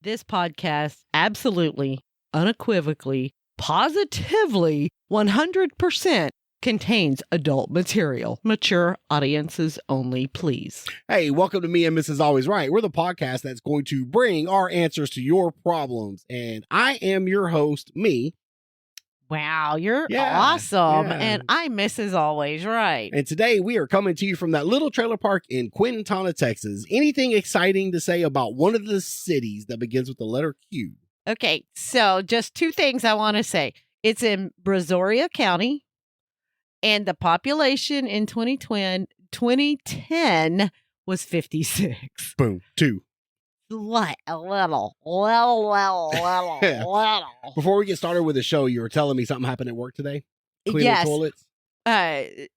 This podcast absolutely, unequivocally, positively, 100% contains adult material. Mature audiences only, please. Hey, welcome to Me and Mrs. Always Right. We're the podcast that's going to bring our answers to your problems. And I am your host, me. Wow, you're awesome. Yeah. And I'm Mrs. Always Right. And today we are coming to you from that little trailer park in Quintana, Texas. Anything exciting to say about one of the cities that begins with the letter Q? Okay, so just two things I want to say. It's in Brazoria County, and the population in 2010 was 56. Boom. 2. What a little. Before we get started with the show, you were telling me something happened at work today? Cleaning Yes. toilets?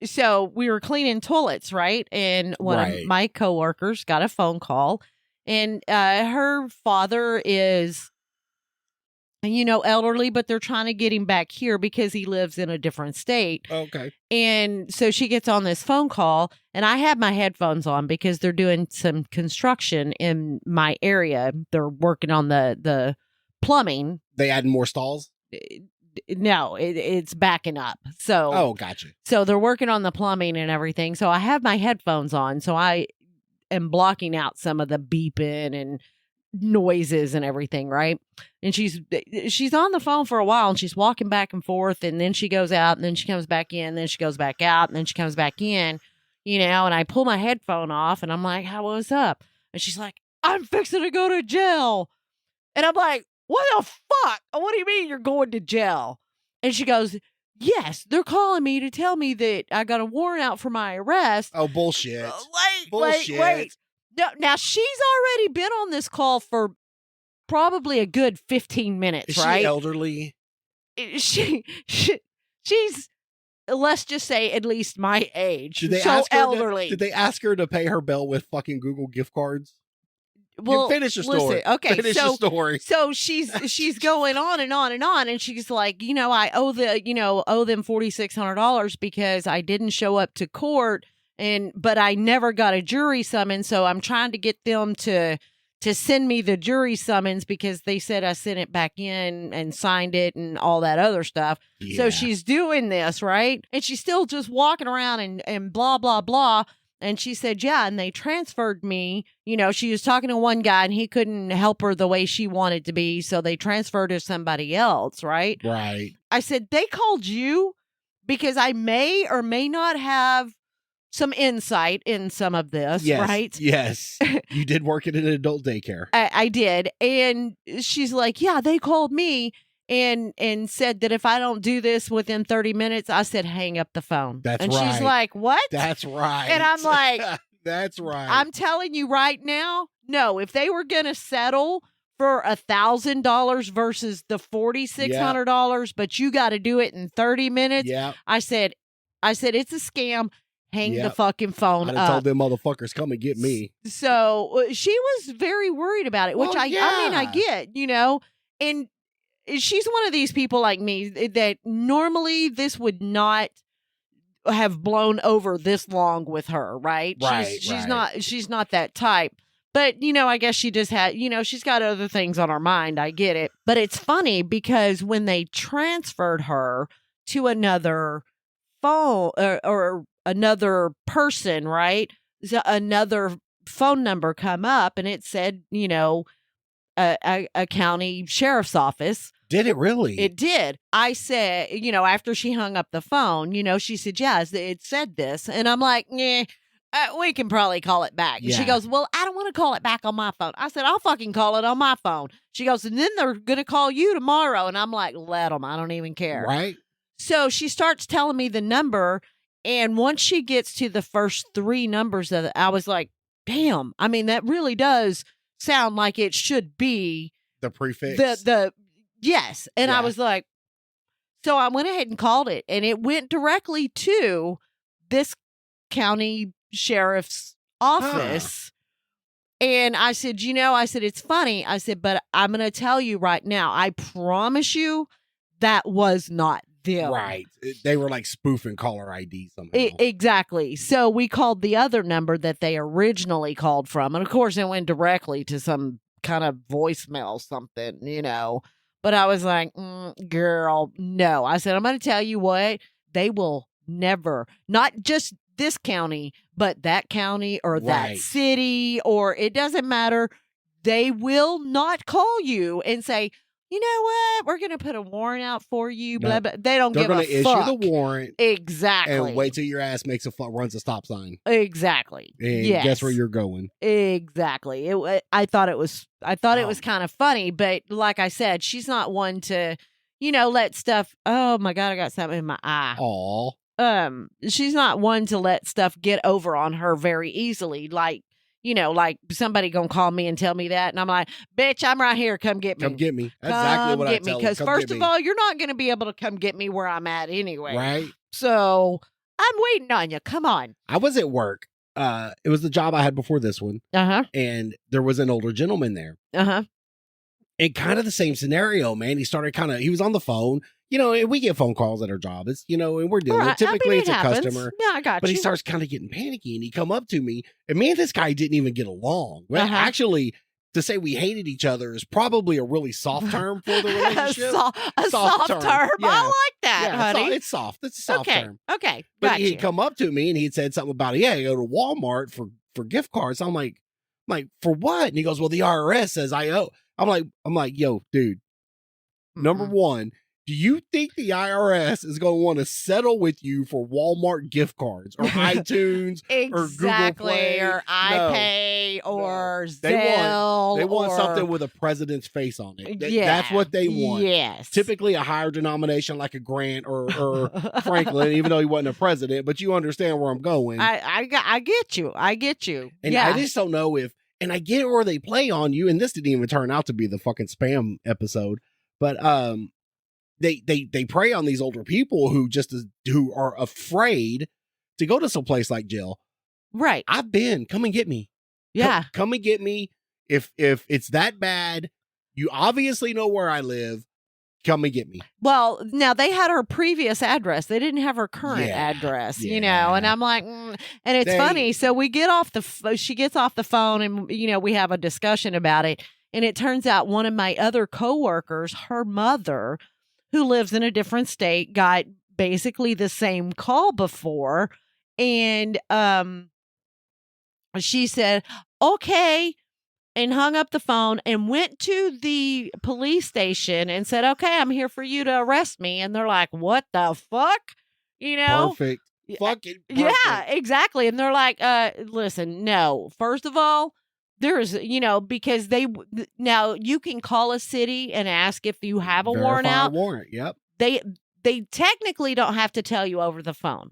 So we were cleaning toilets, right? And one of my coworkers got a phone call, and her father is, elderly, but they're trying to get him back here because he lives in a different state. Okay. And so she gets on this phone call, and I have my headphones on because they're doing some construction in my area. They're working on the plumbing. They adding more stalls? No, it's backing up. So, oh, gotcha. So they're working on the plumbing and everything. So I have my headphones on, so I am blocking out some of the beeping and noises and everything, right? And she's on the phone for a while, and she's walking back and forth, and then she goes out, and then she comes back in, and then she goes back out, and then she comes back in, and I pull my headphone off, and I'm like, what's up? And she's like, I'm fixing to go to jail. And I'm like, what the fuck? What do you mean you're going to jail? And she goes, yes, they're calling me to tell me that I got a warrant out for my arrest. Oh, bullshit. Wait. Now, she's already been on this call for probably a good 15 minutes, Is right? she elderly? She's, let's just say, at least my age. Did they elderly. Did they ask her to pay her bill with fucking Google gift cards? Well, finish your story. Listen, okay, finish your story. So she's going on and on and on, and she's like, I owe them $4,600 because I didn't show up to court, but I never got a jury summons, so I'm trying to get them to send me the jury summons because they said I sent it back in and signed it and all that other stuff. Yeah. So she's doing this, right? And she's still just walking around and blah, blah, blah. And she said, yeah, and they transferred me. She was talking to one guy, and he couldn't help her the way she wanted to be, so they transferred her to somebody else, right? Right. I said, they called you because I may or may not have some insight in some of this, yes, right? Yes. You did work at an adult daycare. I did. And she's like, yeah, they called me and said that if I don't do this within 30 minutes, I said, hang up the phone. That's and right. And she's like, what? That's right. And I'm like, that's right. I'm telling you right now, no, if they were going to settle for $1,000 versus the $4,600, but you got to do it in 30 minutes. Yeah. I said, it's a scam. Hang the fucking phone up. I told them motherfuckers, come and get me. So she was very worried about it, which I get, and she's one of these people like me that normally this would not have blown over this long with her, right? She's not that type. But, I guess she just had, she's got other things on her mind. I get it. But it's funny because when they transferred her to another phone or another person, right? Another phone number come up, and it said, a county sheriff's office. Did it really? It did. I said, after she hung up the phone, she said, yes, it said this. And I'm like, we can probably call it back. And she goes, well, I don't want to call it back on my phone. I said, I'll fucking call it on my phone. She goes, and then they're going to call you tomorrow. And I'm like, let them. I don't even care. Right. So she starts telling me the number. And once she gets to the first 3 numbers of it, I was like, damn. I mean, that really does sound like it should be the prefix. Yes. And I was like, so I went ahead and called it, and it went directly to this county sheriff's office. And I said, it's funny. I said, but I'm going to tell you right now, I promise you that was not them. Right. They were like spoofing caller ID somehow. Exactly. So we called the other number that they originally called from. And of course, it went directly to some kind of voicemail something, But I was like, girl, no. I said, I'm going to tell you what, they will never, not just this county, but that county or that city, or it doesn't matter. They will not call you and say, you know what? We're going to put a warrant out for you. Blah, blah. They don't give a fuck. They're going to issue the warrant. Exactly. And wait till your ass runs a stop sign. Exactly. And guess where you're going. Exactly. I thought it was kind of funny, but like I said, she's not one to, let stuff. Oh my God, I got something in my eye. Aw. She's not one to let stuff get over on her very easily. Like somebody gonna call me and tell me that, and I'm like, bitch, I'm right here. Come get me. Come get me. That's exactly what I tell them. Because first of all, you're not gonna be able to come get me where I'm at anyway. Right. So I'm waiting on you. Come on. I was at work. It was the job I had before this one. And there was an older gentleman there. And kind of the same scenario, man. He was on the phone. We get phone calls at our job. It's, and we're doing it. Typically, it's a customer. Yeah, I got you. But he starts kind of getting panicky, and he come up to me, and me and this guy didn't even get along. Well, actually, to say we hated each other is probably a really soft term for the relationship. a soft term. Yeah. I like that, honey. It's soft. It's a soft term. Okay. But he'd come up to me, and he'd said something about, I go to Walmart for gift cards. I'm like, for what? And he goes, well, the IRS says I owe. I'm like, yo, dude, number one, do you think the IRS is going to want to settle with you for Walmart gift cards or iTunes or Google Play or iPay or Zelle? They want something with a president's face on it. That's what they want. Yes. Typically a higher denomination like a Grant or Franklin, even though he wasn't a president, but you understand where I'm going. I get you. And I just don't know and I get where they play on you, and this didn't even turn out to be the fucking spam episode, but they prey on these older people who are afraid to go to some place like jail. Right. Come and get me. Yeah. Come and get me. If it's that bad, you obviously know where I live. Come and get me. Well, now they had her previous address. They didn't have her current address, and I'm like, and it's funny. So she gets off the phone and, we have a discussion about it. And it turns out one of my other coworkers, her mother, who lives in a different state, got basically the same call before. And she said, okay, and hung up the phone and went to the police station and said, okay, I'm here for you to arrest me. And they're like, what the fuck? Perfect. Fucking perfect. Yeah, exactly. And they're like, listen, no. First of all, there's, because now you can call a city and ask if you have a warrant out. Warrant, yep. They technically don't have to tell you over the phone,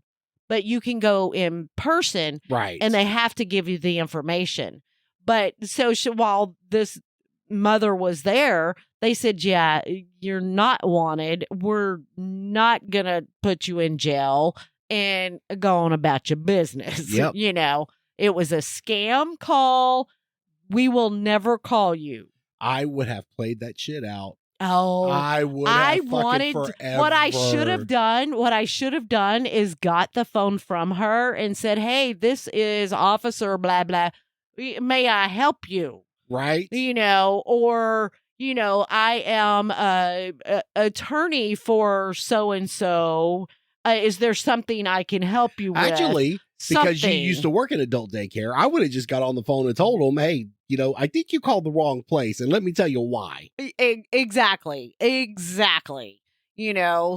but you can go in person. Right. And they have to give you the information. But so while this mother was there, they said, yeah, you're not wanted. We're not going to put you in jail and go on about your business. Yep. It was a scam call. We will never call you. I would have played that shit out. Oh, I would have fucking forever. What I should have done is got the phone from her and said, hey, this is Officer blah, blah. May I help you? Right. Or, I am a attorney for so-and-so. Is there something I can help you with? Actually, because you used to work in adult daycare, I would have just got on the phone and told them, hey, I think you called the wrong place, and let me tell you why. Exactly.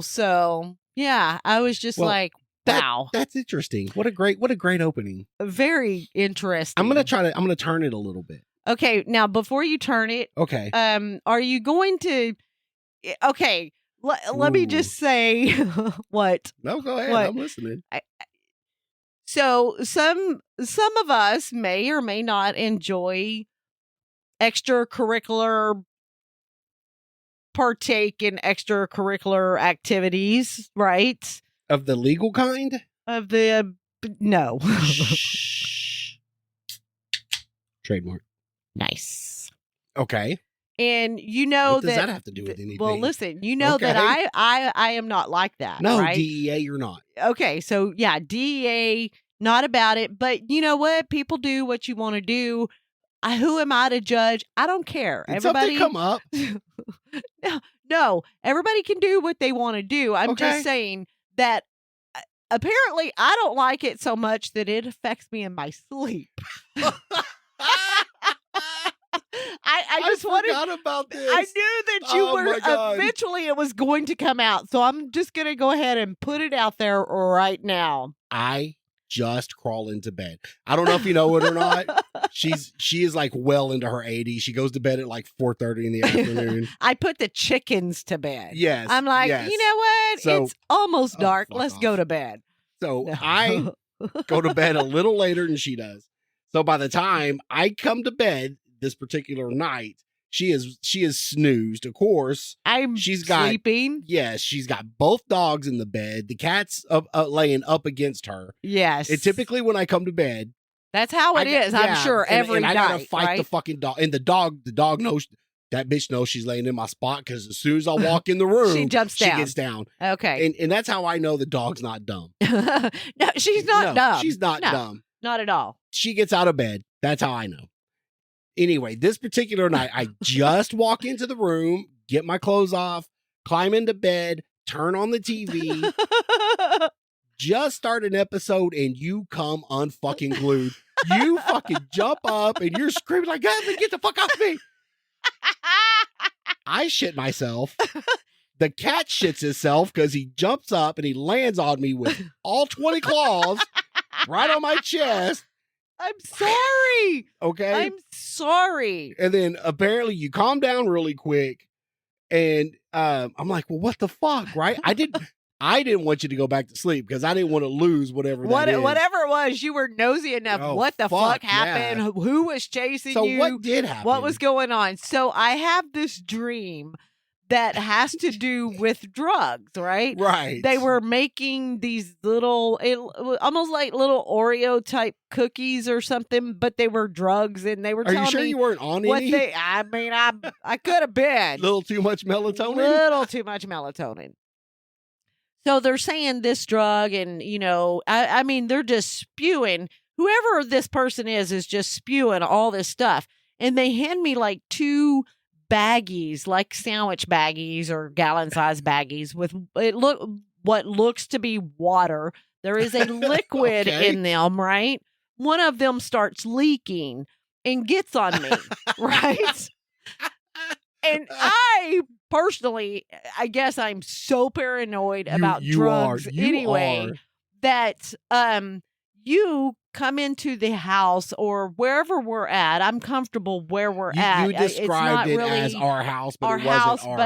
So yeah, I was just like, wow. That's interesting. What a great opening. Very interesting. I'm going to turn it a little bit. Okay. Now, before you turn it. Okay. Are you going to, okay. Let me just say what. No, go ahead. I'm listening. So some of us may or may not enjoy partake in extracurricular activities, right? Of the legal kind? No. Trademark. Nice. Okay. And what does that have to do with anything? Well, listen, that I am not like that. No, right? DEA, you're not. Okay, so yeah, DEA, not about it. But you know what? People do what you want to do. who am I to judge? I don't care. Did Everybody something come up? No, everybody can do what they want to do. I'm just saying that apparently I don't like it so much that it affects me in my sleep. I just forgot about this. I knew that you were eventually it was going to come out. So I'm just going to go ahead and put it out there right now. I just crawl into bed. I don't know if you know it or not. She is like well into her 80s. She goes to bed at like 4:30 in the afternoon. I put the chickens to bed. Yes. I'm like, you know what? So, it's almost dark. Let's go to bed. So I go to bed a little later than she does. So by the time I come to bed this particular night, she is snoozed. Of course, she's sleeping. Yes, she's got both dogs in the bed. The cat's laying up against her. Yes. And typically when I come to bed, that's how it is. I'm sure every night. I gotta fight the fucking dog. And the dog knows. That bitch knows she's laying in my spot because as soon as I walk in the room, she jumps down. She gets down. Okay. And that's how I know the dog's not dumb. No, she's not dumb. She's not dumb. Not at all. She gets out of bed. That's how I know. Anyway, this particular night, I just walk into the room, get my clothes off, climb into bed, turn on the TV, just start an episode, and you come unfucking glued. You fucking jump up and you're screaming like, get the fuck off me. I shit myself. The cat shits himself because he jumps up and he lands on me with all 20 claws right on my chest. I'm sorry. Okay. I'm sorry. And then apparently you calm down really quick. And I'm like, well, what the fuck? Right? I didn't want you to go back to sleep because I didn't want to lose whatever that is. Whatever it was, you were nosy enough. Oh, what the fuck happened? Yeah. Who was chasing you? So what did happen? What was going on? So I have this dream that has to do with drugs, right? Right. They were making these little, almost like little Oreo type cookies or something, but they were drugs, and they were telling me. Are you sure you weren't on what any? I could have been. Little too much melatonin? Little too much melatonin. So they're saying this drug, and, I mean, they're just spewing. Whoever this person is just spewing all this stuff. And they hand me like 2 baggies, like sandwich baggies or gallon-sized baggies with what looks to be water. There is a liquid in them, right? One of them starts leaking and gets on me, right? And I personally, I guess I'm so paranoid about drugs anyway that you come into the house or wherever we're at. I'm comfortable where we're at. You described it as our house, but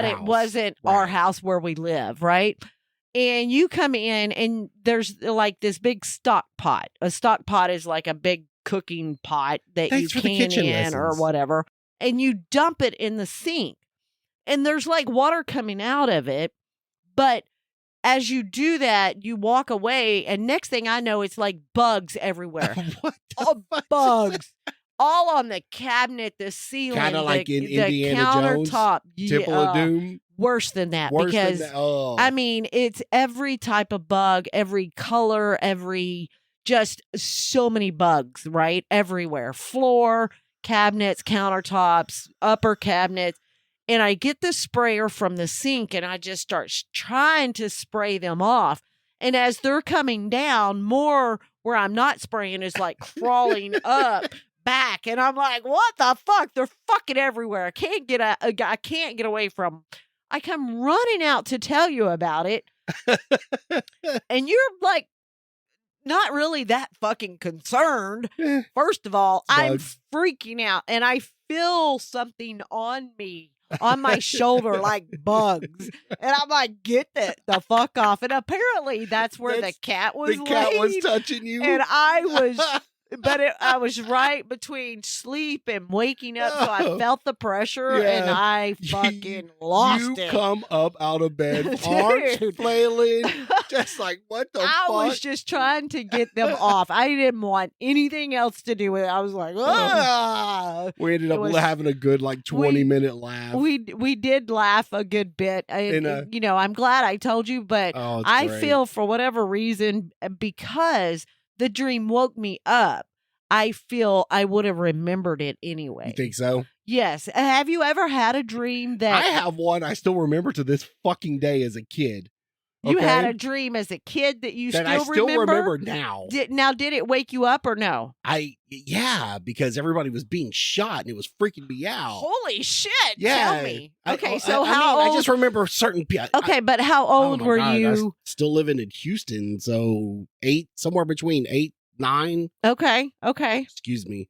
it wasn't our house where we live, right? And you come in and there's like this big stock pot. A stock pot is like a big cooking pot that you can in or whatever. And you dump it in the sink. And there's like water coming out of it. But as you do that, you walk away, and next thing I know, it's like bugs everywhere. What all bugs. All on the cabinet, the ceiling, kind of like in the Indiana countertop. Jones, Temple of Doom. Worse than that, because I mean, it's every type of bug, every color, just so many bugs, right? Everywhere. Floor, cabinets, countertops, upper cabinets. And I get the sprayer from the sink and I just start trying to spray them off. And as they're coming down, more where I'm not spraying is like crawling up back. And I'm like, what the fuck? They're fucking everywhere. I can't get away from them. I come running out to tell you about it. And you're like, not really that fucking concerned. First of all, I'm freaking out and I feel something on me, on my shoulder, like bugs. And I'm like, get the fuck off. And apparently that's where the cat was laying. The cat was touching you. And I was... But I was right between sleep and waking up, so I felt the pressure, and I fucking lost it. You come up out of bed, arms flailing, just like, what the fuck? I was just trying to get them off. I didn't want anything else to do with it. I was like, ah. We ended up having a good, 20-minute laugh. We did laugh a good bit. I'm glad I told you, but I feel for whatever reason, because the dream woke me up, I feel I would have remembered it anyway. You think so? Yes. Have you ever had a dream that I have one I still remember to this fucking day as a kid. you had a dream as a kid that you that still I still remember now. Did it wake you up or no? Yeah, because everybody was being shot and it was freaking me out. Holy shit! Yeah. Tell me. Okay, I just remember certain people. Okay, but how old were you? I was still living in Houston, so somewhere between 8, 9. Okay. Excuse me.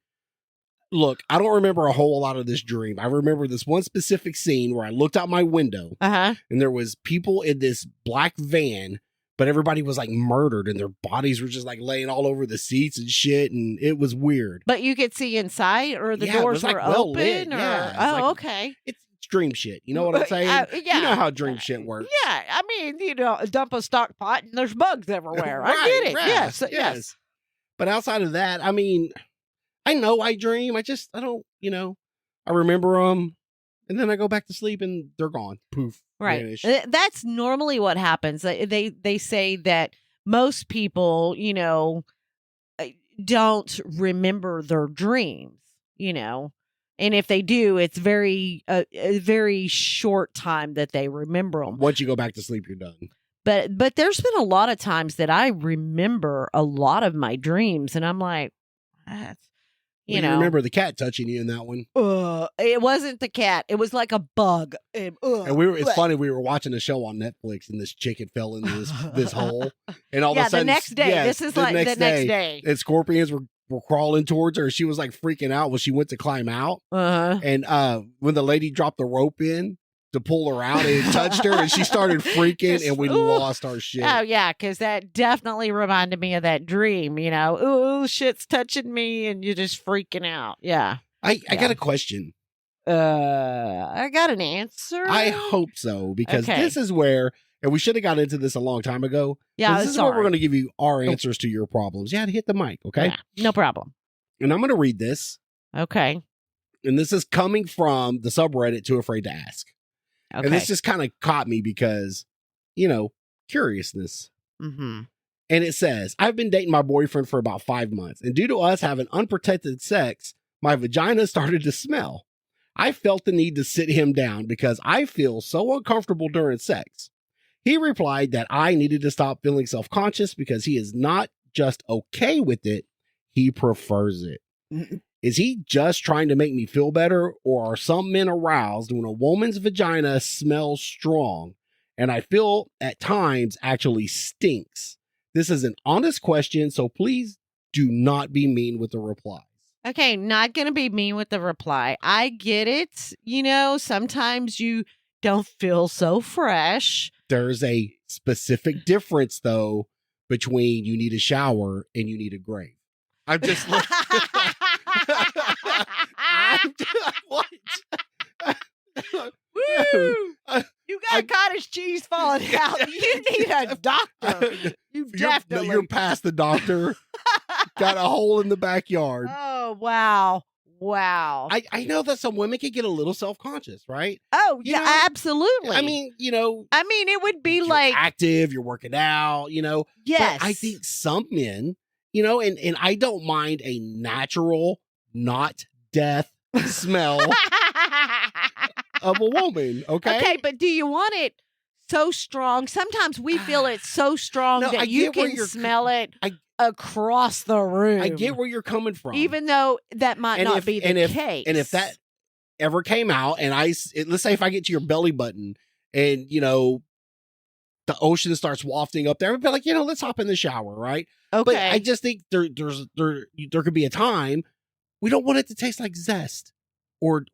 Look, I don't remember a whole lot of this dream. I remember this one specific scene where I looked out my window and there was people in this black van, but everybody was like murdered and their bodies were just like laying all over the seats and shit, and it was weird. But you could see inside, or the doors were open? Okay. It's dream shit. You know what I'm saying? Yeah. You know how dream shit works. Yeah, I mean, dump a stock pot and there's bugs everywhere. Right, I get it. Yes. But outside of that, I mean, I know I dream. I don't, I remember them and then I go back to sleep and they're gone. Poof. Right. Vanish. That's normally what happens. They say that most people, don't remember their dreams, and if they do, it's a very short time that they remember them. Once you go back to sleep, you're done. But there's been a lot of times that I remember a lot of my dreams, and I'm like, you remember the cat touching you in that one? It wasn't the cat. It was like a bug. And it's funny. We were watching a show on Netflix, and this chick had fell into this hole, and all of a sudden, the next day. This is like the next day. And scorpions were crawling towards her. She was like freaking out when she went to climb out. And when the lady dropped the rope in to pull her out, it touched her, and she started freaking, and we lost our shit. Oh yeah, because that definitely reminded me of that dream. Ooh, shit's touching me, and you're just freaking out. Yeah. I got a question. I got an answer. I hope so, because this is where, and we should have got into this a long time ago. Yeah, this is where we're going to give you our answers to your problems. You had to hit the mic, okay? Yeah, no problem. And I'm going to read this. Okay. And this is coming from the subreddit Too Afraid to Ask. Okay. And this just kind of caught me because, curiousness. Mm-hmm. And it says, I've been dating my boyfriend for about 5 months, and due to us having unprotected sex, my vagina started to smell. I felt the need to sit him down because I feel so uncomfortable during sex. He replied that I needed to stop feeling self-conscious because he is not just okay with it, he prefers it. Is he just trying to make me feel better, or are some men aroused when a woman's vagina smells strong and I feel at times actually stinks? This is an honest question, so please do not be mean with the replies. Okay, not going to be mean with the reply. I get it. Sometimes you don't feel so fresh. There's a specific difference, though, between you need a shower and you need a grave. I'm just like... What? Woo! You got cottage cheese falling out. You need a doctor. You're past the doctor. Got a hole in the backyard. Oh, wow. I know that some women can get a little self-conscious, right? Oh, yeah, absolutely. I mean, it would be you're like active, you're working out, Yes. But I think some men, and I don't mind a natural, not death smell of a woman, okay? Okay, but do you want it so strong? Sometimes we feel it so strong that you can smell it across the room. I get where you're coming from. Even though that might not be the case. And if that ever came out, and let's say if I get to your belly button and, the ocean starts wafting up there, I'd be like, let's hop in the shower, right? Okay. But I just think there could be a time we don't want it to taste like Zest or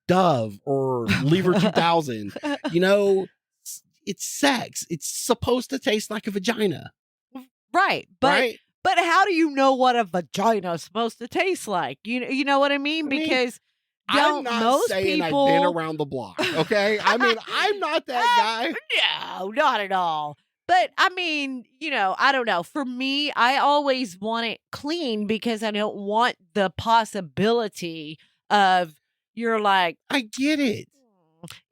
Dove or Lever 2000. It's sex. It's supposed to taste like a vagina. Right. But how do you know what a vagina is supposed to taste like? You know what I mean? Because I'm not most saying people... I've been around the block, okay? I mean, I'm not that guy. No, not at all. But I don't know. For me, I always want it clean because I don't want the possibility of you're like... I get it.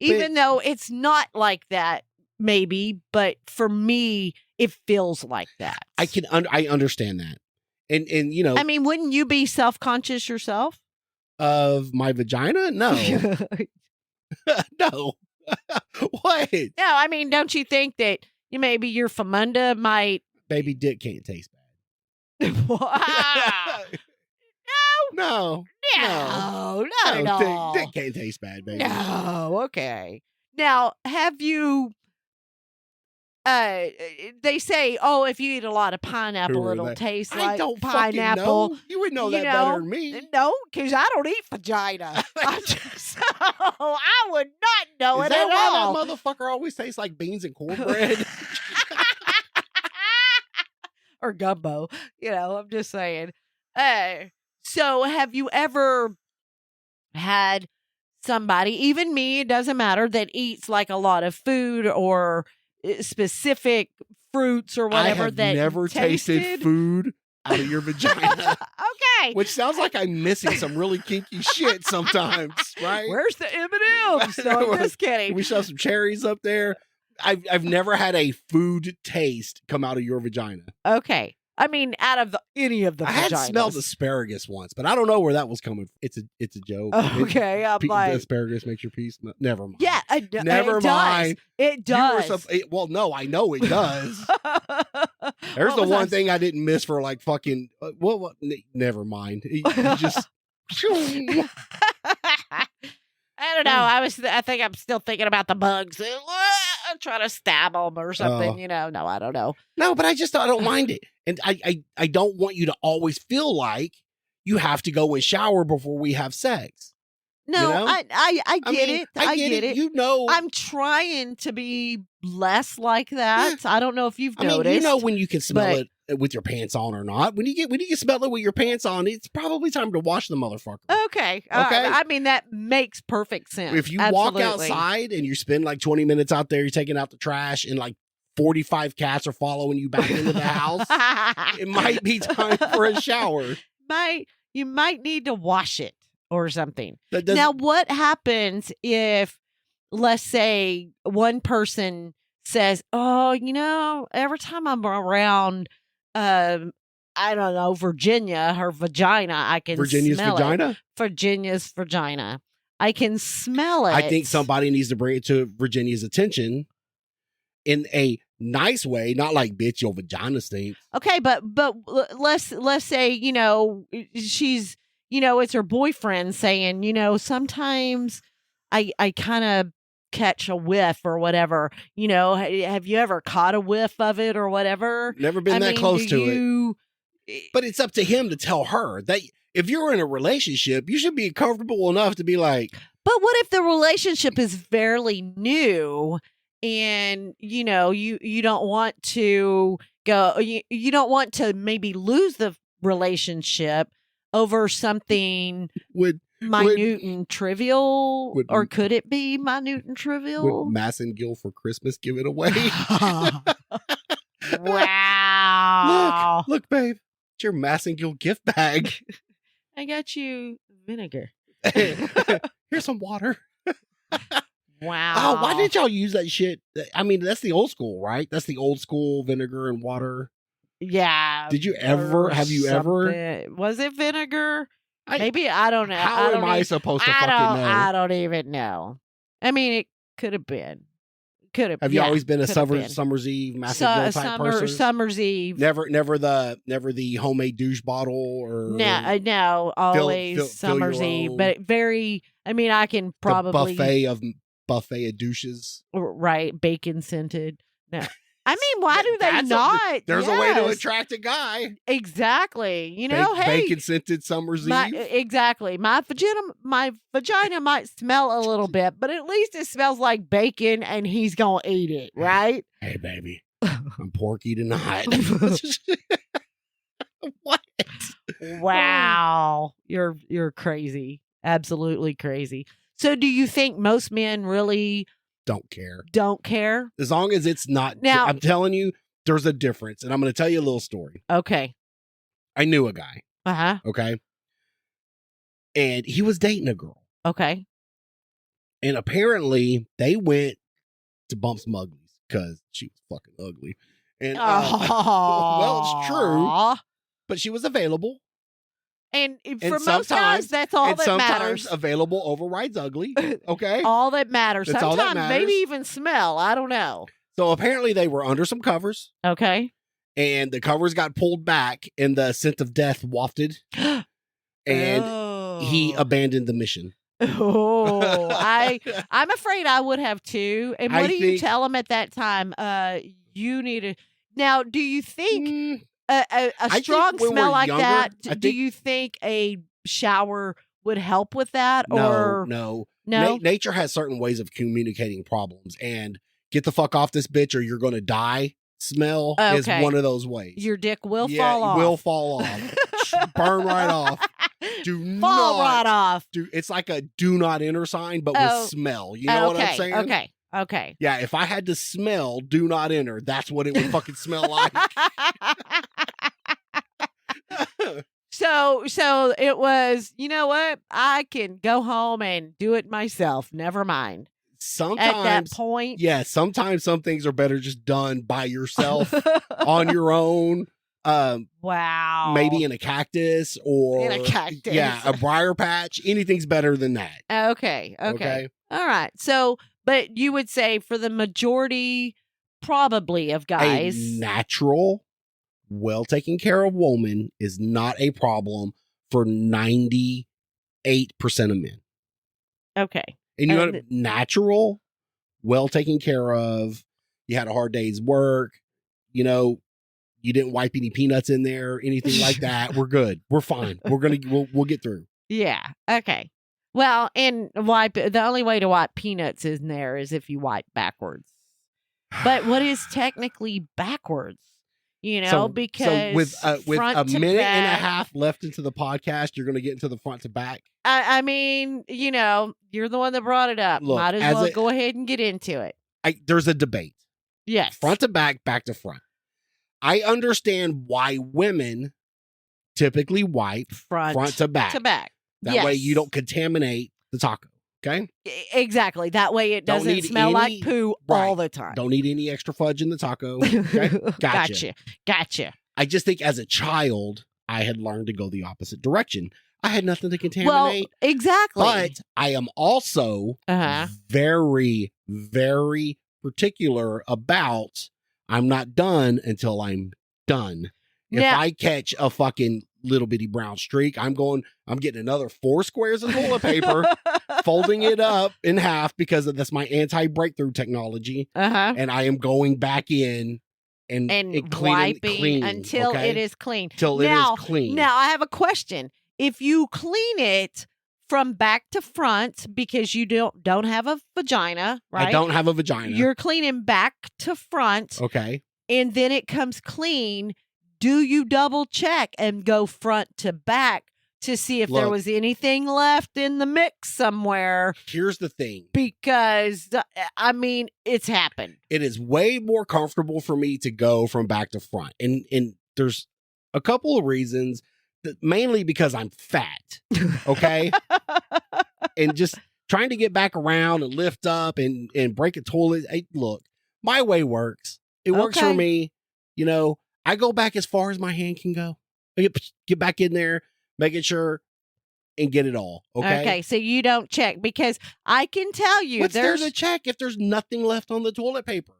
Even though it's not like that, maybe, but for me, it feels like that. I understand that. And you know, I mean, wouldn't you be self-conscious yourself? Of my vagina? No. No. What? No, I mean, don't you think that maybe your famunda might... Baby dick can't taste bad. Wow. No. No, not at all. Dick can't taste bad, baby. No, okay. Now, have you... they say, oh, if you eat a lot of pineapple, it'll taste like I don't pineapple. Know. You would know that better than me. No, because I don't eat vagina. So I would not know Is it that at why all. that motherfucker always tastes like beans and cornbread? Or gumbo. I'm just saying. So have you ever had somebody, even me, it doesn't matter, that eats like a lot of food or specific fruits or whatever? I have that never tasted food out of your vagina. Okay. Which sounds like I'm missing some really kinky shit sometimes, right? Where's the M&M's? No, I'm just kidding. We shove some cherries up there. I've never had a food taste come out of your vagina. Okay. I mean, out of any of the vaginas. I had smelled asparagus once, but I don't know where that was coming from. It's a joke. Okay, I'm like... Asparagus makes your pee smell. Never mind. Yeah, never mind. It does. Well, no, I know it does. There's the one thing I didn't miss for like fucking... Well, never mind. You just... I don't know. I think I'm still thinking about the bugs. I'm trying to stab them or something. No, I don't know. No, but I don't mind it. And I don't want you to always feel like you have to go and shower before we have sex. No, I get it. I get it. I'm trying to be less like that. I don't know if you've noticed. When you can smell it with your pants on or not. When you can smell it with your pants on, it's probably time to wash the motherfucker. Okay. I mean, that makes perfect sense. If you walk outside and you spend like 20 minutes out there, you're taking out the trash, and like 45 cats are following you back into the house, it might be time for a shower. You might need to wash it or something. Now, what happens if, let's say, one person says, oh, every time I'm around, I don't know, Virginia, her vagina, I can smell it. Virginia's vagina. I can smell it. I think somebody needs to bring it to Virginia's attention in a nice way, not like, bitch, your vagina stinks. Okay, but let's say, she's, it's her boyfriend saying, sometimes I kind of catch a whiff or whatever. Have you ever caught a whiff of it or whatever? Never been that close to it. But it's up to him to tell her that if you're in a relationship, you should be comfortable enough to be like. But what if the relationship is fairly new and, you don't want to go, you don't want to maybe lose the relationship over something minute and trivial, or could it be minute and trivial? Would Massengill for Christmas give it away? Wow. Look, babe. It's your Massengill gift bag. I got you vinegar. Here's some water. Wow. Oh, why did y'all use that shit? I mean, that's the old school, right? That's the old school vinegar and water. Yeah. Did you ever? Have you ever? Was it vinegar? Maybe, I don't know. How am I supposed to fucking know? I don't even know. I mean, it could have been. Have you always been a Summer's Eve Massengill type person? Summer's Eve. Never the homemade douche bottle or no. Always Summer's Eve, but I can probably buffet of douches. Right, bacon scented. No. I mean, why do they not? There's a way to attract a guy. Exactly. Hey, bacon scented Summer's Eve. Exactly. My vagina might smell a little bit, but at least it smells like bacon, and he's gonna eat it, right? Hey, baby, I'm Porky tonight. What? Wow, you're crazy. Absolutely crazy. So, do you think most men really don't care? As long as it's not. Now, I'm telling you, there's a difference. And I'm going to tell you a little story. Okay. I knew a guy. Uh-huh. Okay. And he was dating a girl. Okay. And apparently they went to bump some uglies because she was fucking ugly. And well, it's true. but she was available. And for most guys, that's all that matters. Sometimes available overrides ugly. Okay. All that matters. That's Sometimes all that matters. maybe even smell. I don't know. So apparently they were under some covers. Okay. And the covers got pulled back and the scent of death wafted. And he abandoned the mission. Oh, I'm afraid I would have too. And what do you tell him at that time? You need to. Now, do you think a strong smell like that? Do you think a shower would help with that? No. Nature has certain ways of communicating problems, and get the fuck off this bitch or you're going to die. Smell is one of those ways. Your dick will fall off. Will fall off. Burn right off. Fall right off. It's like a do not enter sign, but with smell. You know what I'm saying? Okay. Yeah, if I had to smell do not enter, that's what it would fucking smell like. So it was, you know what? I can go home and do it myself. Never mind. Sometimes at that point. Yeah, sometimes some things are better just done by yourself on your own. Wow. Maybe in a cactus or a briar patch. Anything's better than that. Okay. All right. So, but you would say for the majority, probably of guys, a natural, well taken care of woman is not a problem for 98% of men. Okay. And you know, natural, well taken care of. You had a hard day's work. You know, you didn't wipe any peanuts in there, anything like that. We're good. We're fine. We'll get through. Yeah. Okay. Well, and the only way to wipe peanuts in there is if you wipe backwards. But what is technically backwards? You know, because with a minute and a half left into the podcast, you're going to get into the front to back. I mean, you know, you're the one that brought it up. Look, might as well go ahead and get into it. There's a debate. Yes. Front to back, back to front. I understand why women typically wipe front to back. That way you don't contaminate the taco. Okay? Exactly. That way it doesn't smell like poo all the time. Don't need any extra fudge in the taco. Okay? Gotcha. I just think as a child, I had learned to go the opposite direction. I had nothing to contaminate. Well, exactly. But I am also very, very particular about I'm not done until I'm done. If I catch a fucking little bitty brown streak, I'm getting another 4 squares of toilet paper, folding it up in half because that's my anti-breakthrough technology. And I am going back in and wiping until it is clean. It is clean. Now I have a question. If you clean it from back to front because you don't have a vagina, right? I don't have a vagina. You're cleaning back to front. Okay. And then it comes clean. Do you double check and go front to back to see if there was anything left in the mix somewhere? Here's the thing. Because, I mean, it's happened. It is way more comfortable for me to go from back to front. And there's a couple of reasons. Mainly because I'm fat, okay? And just trying to get back around and lift up and break a toilet. Look, my way works. It works for me. You know, I go back as far as my hand can go. Get back in there, making sure, and get it all, okay? Okay, so you don't check because I can tell you What's there to check if there's nothing left on the toilet paper?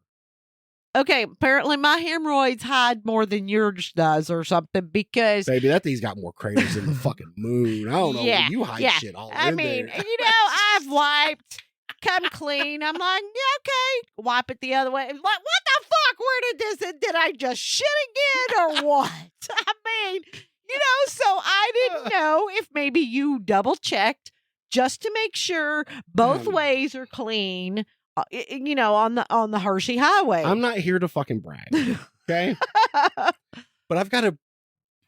Okay, apparently my hemorrhoids hide more than yours does or something because... Baby, that thing's got more craters than the fucking moon. I don't know. You hide shit all in there. I mean, you know, I've wiped, come clean. I'm like, yeah, okay. Wipe it the other way. Like, what the fuck? Where did I just shit again or what? I mean, you know, so I didn't know if maybe you double checked just to make sure both ways are clean. You know, on the Hershey Highway. I'm not here to fucking brag, okay? But I've got a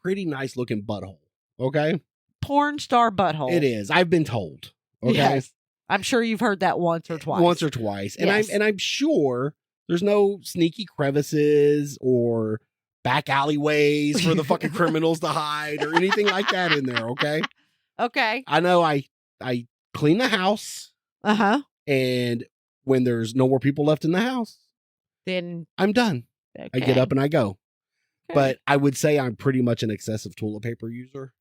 pretty nice looking butthole, okay? Porn star butthole. It is. I've been told, okay? Yes. I'm sure you've heard that once or twice. And I'm sure there's no sneaky crevices or back alleyways for the fucking criminals to hide or anything like that in there, okay? Okay. I know I clean the house. And when there's no more people left in the house, then I'm done. I get up and I go. But I would say I'm pretty much an excessive toilet paper user.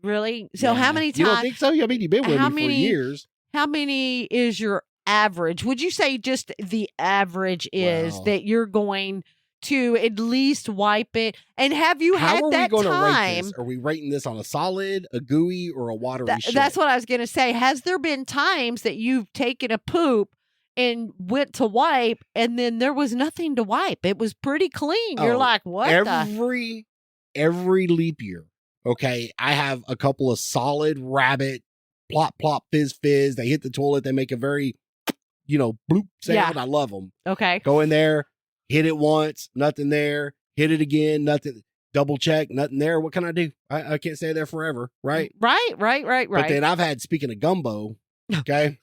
Really? So how many times? You don't think so? I mean, you've been with me for years. How many is your average? Would you say just the average is that you're going to at least wipe it? And have you had that time? How are we going to rate this? Are we rating this on a solid, a gooey, or a watery shit? That's what I was going to say. Has there been times that you've taken a poop and went to wipe and then there was nothing to wipe? It was pretty clean. You're like, what? Every leap year. Okay, I have a couple of solid rabbit, plop, plop, fizz, fizz. They hit the toilet. They make a very, bloop sound. I love them. Okay. Go in there, hit it once, nothing there. Hit it again, nothing. Double check, nothing there. What can I do? I can't stay there forever, right? Right. But then I've had, speaking of gumbo, okay,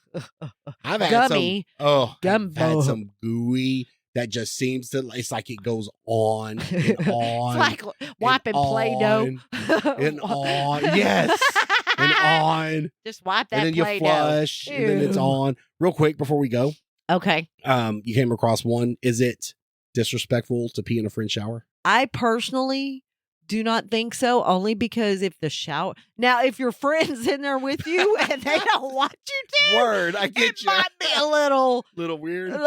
I've had gummy. I've had some gooey that just seems to, it's like it goes on and on. It's like wiping Play-Doh. And on. Yes. And on. Just wipe that Play-Doh. And then you flush. Ew. And then it's on. Real quick before we go. Okay. You came across one. Is it disrespectful to pee in a friend's shower? I personally do not think so, only because if your friend's in there with you and they don't want you to. Word, I get you. It might be a little weird.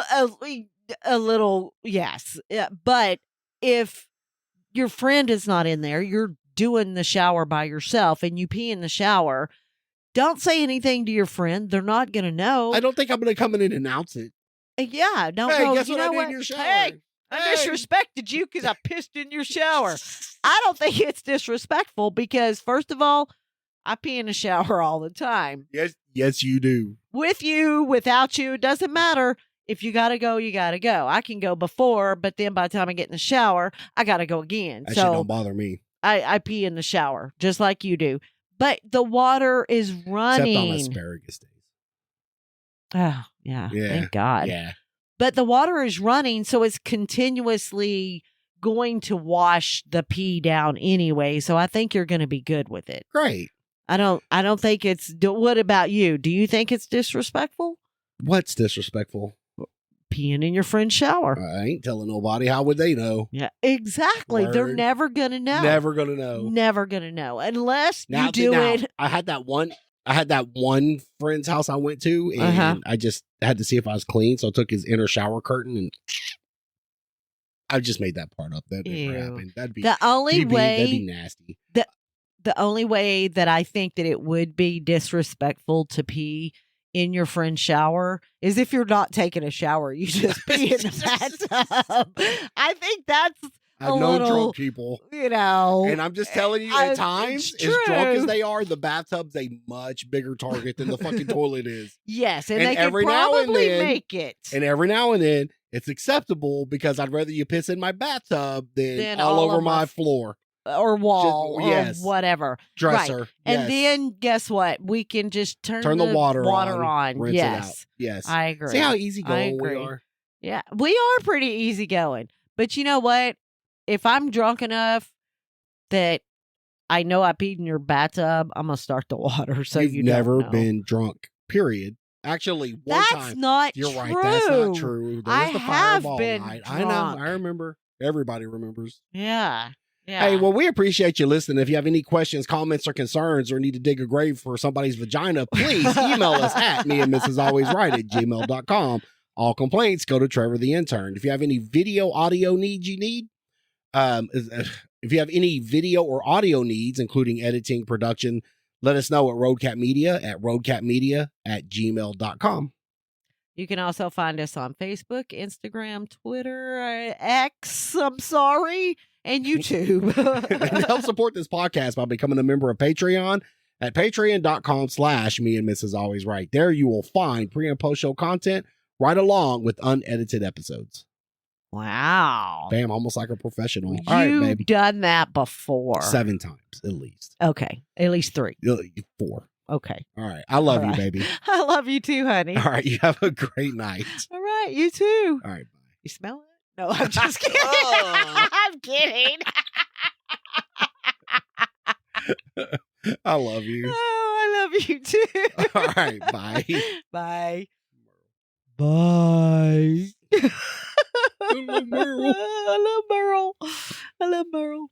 A little, yes. Yeah, but if your friend is not in there, you're doing the shower by yourself and you pee in the shower, don't say anything to your friend. They're not going to know. I don't think I'm going to come in and announce it. Yeah, don't hey, go. Guess you what know I did what? In your shower? Hey, I disrespected you because I pissed in your shower. I don't think it's disrespectful because, first of all, I pee in the shower all the time. Yes, you do. With you, without you, it doesn't matter. If you got to go, you got to go. I can go before, but then by the time I get in the shower, I got to go again. That shit don't bother me. I pee in the shower just like you do. But the water is running. Except on asparagus days. Oh, yeah. Thank God. Yeah. But the water is running, so it's continuously going to wash the pee down anyway. So I think you're going to be good with it. Great. I don't think it's. What about you? Do you think it's disrespectful? What's disrespectful? Peeing in your friend's shower. I ain't telling nobody. How would they know? Yeah, exactly. Word. They're never gonna know. Never gonna know. Never gonna know unless you do it. I had that one friend's house I went to, and I just had to see if I was clean. So I took his inner shower curtain, and I just made that part up. That never happened. That'd be the only way. That'd be nasty. The only way that I think that it would be disrespectful to pee in your friend's shower is if you're not taking a shower, you just pee in the bathtub. I think that's I've known drunk people, and I'm just telling you, at times, as drunk as they are, the bathtub's a much bigger target than the fucking toilet is. Yes, and they can probably make it. And every now and then, it's acceptable because I'd rather you piss in my bathtub than all over my floor. Or wall or whatever. Dresser. Right. And then guess what? We can just turn the water on. Rinse it out. Yes. I agree. See how easygoing we are? Yeah. We are pretty easygoing. But you know what? If I'm drunk enough that I know I peed in your bathtub, I'm going to start the water so You've you never don't know. been drunk, period. Actually, one time. That's not You're true. right. That's not true. There was the have Fireball been night. drunk. I know. I remember. Everybody remembers. Yeah. Hey, well, we appreciate you listening. If you have any questions, comments, or concerns, or need to dig a grave for somebody's vagina, please email us at meandmrsalwaysright@gmail.com. All complaints go to Trevor the Intern. If you have any video, audio needs if you have any video or audio needs, including editing, production, let us know at Roadcat Media at roadcatmedia@gmail.com. You can also find us on Facebook, Instagram, Twitter, X, I'm sorry, and YouTube. And help support this podcast by becoming a member of Patreon at patreon.com/meandmrsalwaysright. There you will find pre- and post-show content right along with unedited episodes. Wow. Bam, almost like a professional. All right, baby. You've done that before. 7 times, at least. Okay. At least 3. 4. Okay. All right. I love you, baby. I love you too, honey. All right. You have a great night. All right. You too. All right. Bye. You smell it? No, I'm just kidding. I'm kidding. I love you. Oh, I love you too. All right. Bye. Bye. Bye. I love Merle. I love Merle. I love Merle.